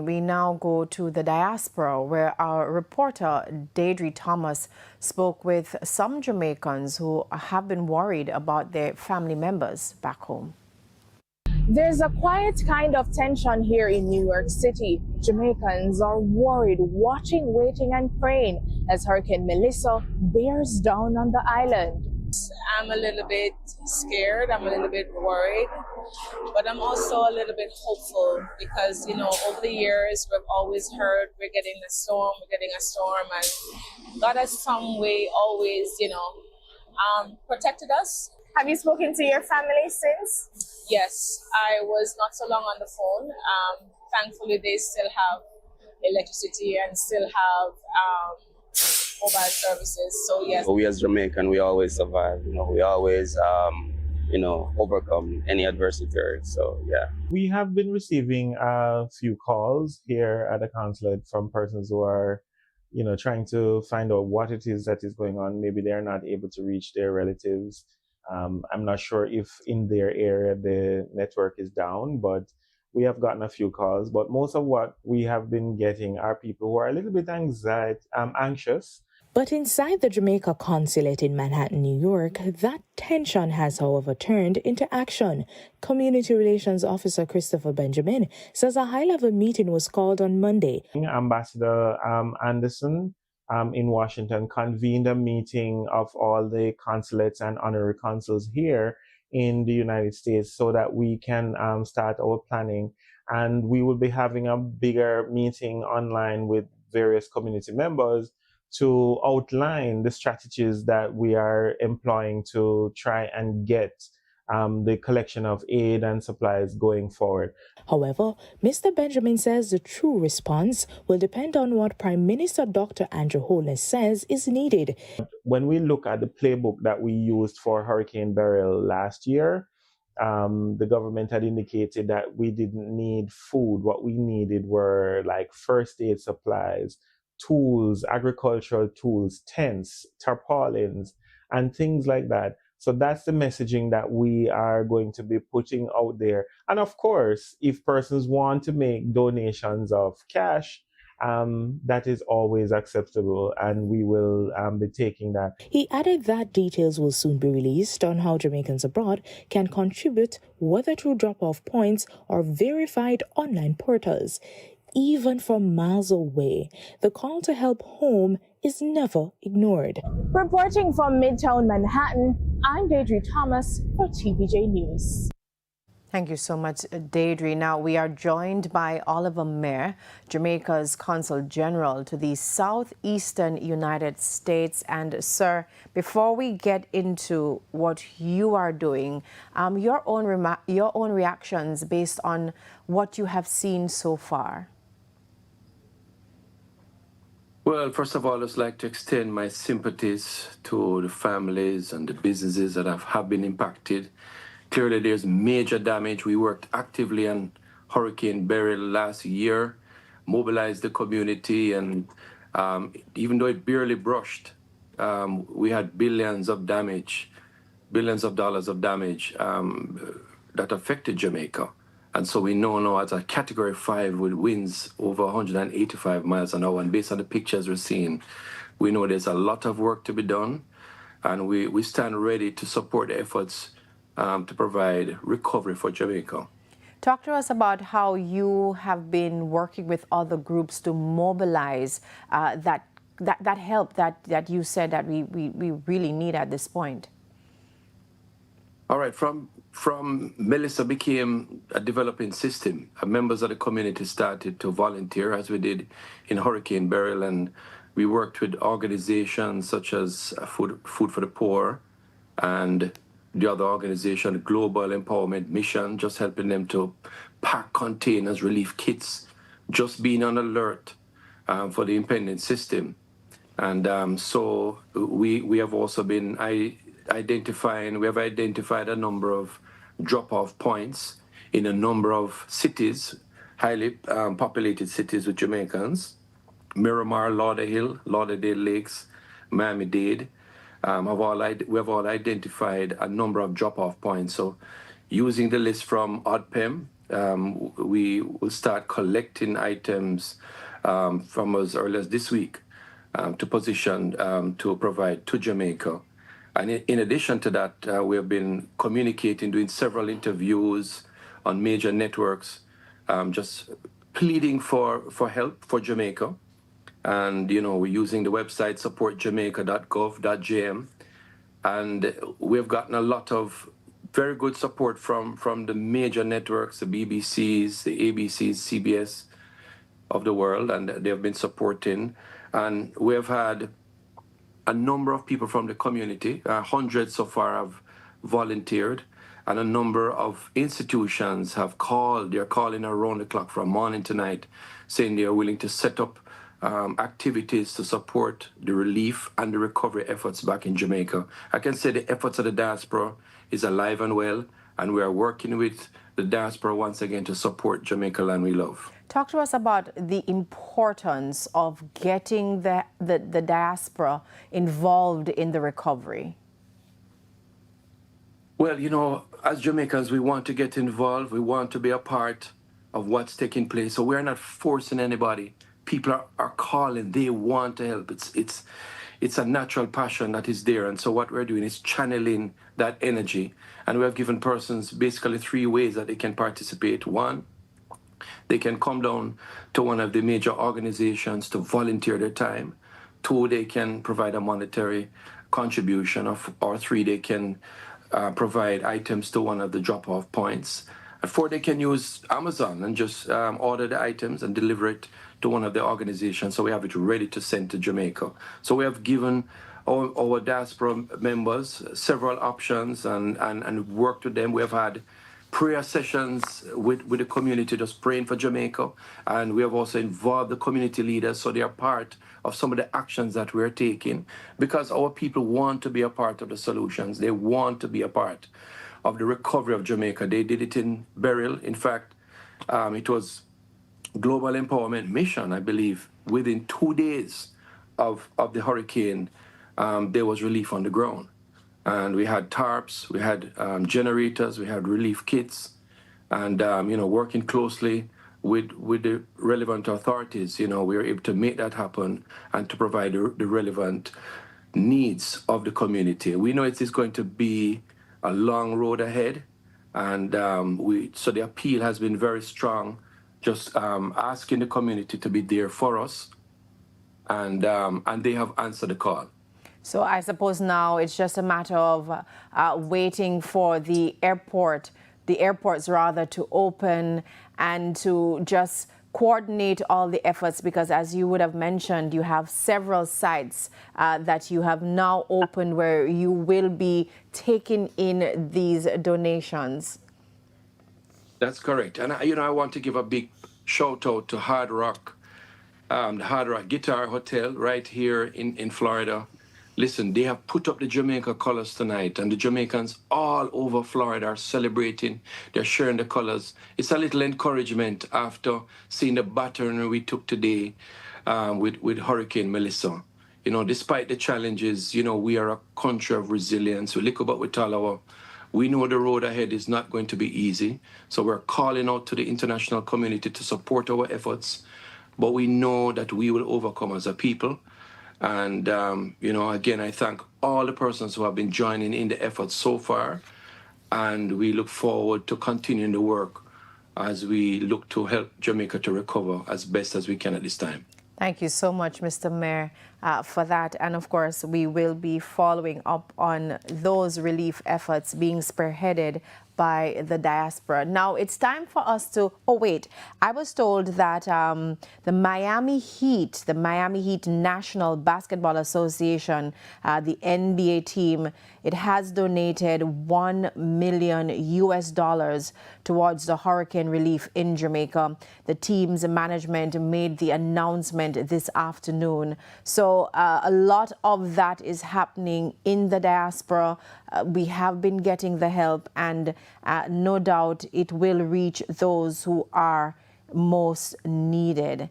We now go to the Diaspora, where our reporter Deirdre Thomas spoke with some Jamaicans who have been worried about their family members back home. There's a quiet kind of tension here in New York City. Jamaicans are worried, watching, waiting, and praying as Hurricane Melissa bears down on the island. I'm a little bit scared, I'm a little bit worried, but I'm also a little bit hopeful because, over the years we've always heard we're getting a storm, and God has some way always, protected us. Have you spoken to your family since? Yes, I was not so long on the phone. Thankfully, they still have electricity and still have mobile services. So yes. We as Jamaican, we always survive. We always, overcome any adversity. So yeah. We have been receiving a few calls here at the consulate from persons who are, trying to find out what it is that is going on. Maybe they're not able to reach their relatives. I'm not sure if in their area the network is down, but we have gotten a few calls. But most of what we have been getting are people who are a little bit anxious. But inside the Jamaica consulate in Manhattan, New York, that tension has, however, turned into action. Community Relations Officer Christopher Benjamin says a high-level meeting was called on Monday. Ambassador Anderson in Washington convened a meeting of all the consulates and honorary consuls here in the United States so that we can start our planning. And we will be having a bigger meeting online with various community members to outline the strategies that we are employing to try and get the collection of aid and supplies going forward. However, Mr. Benjamin says the true response will depend on what Prime Minister Dr. Andrew Holness says is needed. When we look at the playbook that we used for Hurricane Beryl last year, the government had indicated that we didn't need food. What we needed were like first aid supplies, tools, agricultural tools, tents, tarpaulins, and things like that. So that's the messaging that we are going to be putting out there. And of course, if persons want to make donations of cash, that is always acceptable, and we will be taking that. He added that details will soon be released on how Jamaicans abroad can contribute, whether through drop-off points or verified online portals. Even from miles away, the call to help home is never ignored. Reporting from Midtown Manhattan, I'm Deirdre Thomas for TVJ News. Thank you so much, Deirdre. Now we are joined by Oliver Mayer, Jamaica's Consul General to the southeastern United States. And sir, before we get into what you are doing, your own reactions based on what you have seen so far. Well, first of all, I'd just like to extend my sympathies to the families and the businesses that have been impacted. Clearly, there's major damage. We worked actively on Hurricane Beryl last year, mobilized the community, and even though it barely brushed, we had billions of dollars of damage that affected Jamaica. And so we know now as a Category 5 with winds over 185 miles an hour, and based on the pictures we're seeing, we know there's a lot of work to be done, and we stand ready to support the efforts to provide recovery for Jamaica. Talk to us about how you have been working with other groups to mobilize that help that you said that we really need at this point. All right, from Melissa became a developing system. Members of the community started to volunteer, as we did in Hurricane Beryl, and we worked with organizations such as Food for the Poor and the other organization, Global Empowerment Mission, just helping them to pack containers, relief kits, just being on alert for the impending system. And so we have also been identified a number of drop-off points in a number of cities, highly populated cities with Jamaicans. Miramar, Lauderdale, Lauderdale Lakes, Miami-Dade. We have all identified a number of drop-off points. So using the list from ODPEM, we will start collecting items from as early as this week to position to provide to Jamaica. And in addition to that, we have been communicating, doing several interviews on major networks, just pleading for help for Jamaica. And, we're using the website supportjamaica.gov.jm. And we've gotten a lot of very good support from the major networks, the BBCs, the ABCs, CBS of the world, and they have been supporting. And we have had a number of people from the community, hundreds so far have volunteered, and a number of institutions have called. They're calling around the clock from morning to night, saying they are willing to set up activities to support the relief and the recovery efforts back in Jamaica. I can say the efforts of the diaspora is alive and well, and we are working with the diaspora once again to support Jamaica land we love. Talk to us about the importance of getting the diaspora involved in the recovery. Well, as Jamaicans, we want to get involved. We want to be a part of what's taking place. So we're not forcing anybody. People are calling. They want to help. It's a natural passion that is there. And so what we're doing is channeling that energy. And we have given persons basically 3 ways that they can participate. 1, they can come down to one of the major organizations to volunteer their time. 2, they can provide a monetary contribution, or 3, they can provide items to one of the drop-off points. And 4, they can use Amazon and just order the items and deliver it to one of the organizations, so we have it ready to send to Jamaica. So we have given our diaspora members several options and worked with them. We have had prayer sessions with the community, just praying for Jamaica. And we have also involved the community leaders, so they are part of some of the actions that we're taking, because our people want to be a part of the solutions. They want to be a part of the recovery of Jamaica. They did it in Beryl. In fact, it was Global Empowerment Mission, I believe. Within 2 days of the hurricane, there was relief on the ground. And we had tarps, we had generators, we had relief kits, and working closely with the relevant authorities, we were able to make that happen and to provide the relevant needs of the community. We know it is going to be a long road ahead, and so the appeal has been very strong, just asking the community to be there for us, and they have answered the call. So I suppose now it's just a matter of waiting for the airports rather to open and to just coordinate all the efforts, because as you would have mentioned, you have several sites that you have now opened where you will be taking in these donations. That's correct. And I want to give a big shout out to Hard Rock, the Hard Rock Guitar Hotel right here in Florida. Listen, they have put up the Jamaica colors tonight, and the Jamaicans all over Florida are celebrating. They're sharing the colors. It's a little encouragement after seeing the battering we took today with Hurricane Melissa. Despite the challenges, we are a country of resilience. We look about with Talawa. We know the road ahead is not going to be easy. So we're calling out to the international community to support our efforts. But we know that we will overcome as a people. And, again, I thank all the persons who have been joining in the effort so far. And we look forward to continuing the work as we look to help Jamaica to recover as best as we can at this time. Thank you so much, Mr. Mayor, for that. And of course, we will be following up on those relief efforts being spearheaded by the diaspora. Now, it's time for us to... Oh, wait. I was told that the Miami Heat National Basketball Association, the NBA team, it has donated $1 million towards the hurricane relief in Jamaica. The team's management made the announcement this afternoon. So a lot of that is happening in the diaspora. We have been getting the help, and no doubt it will reach those who are most needed.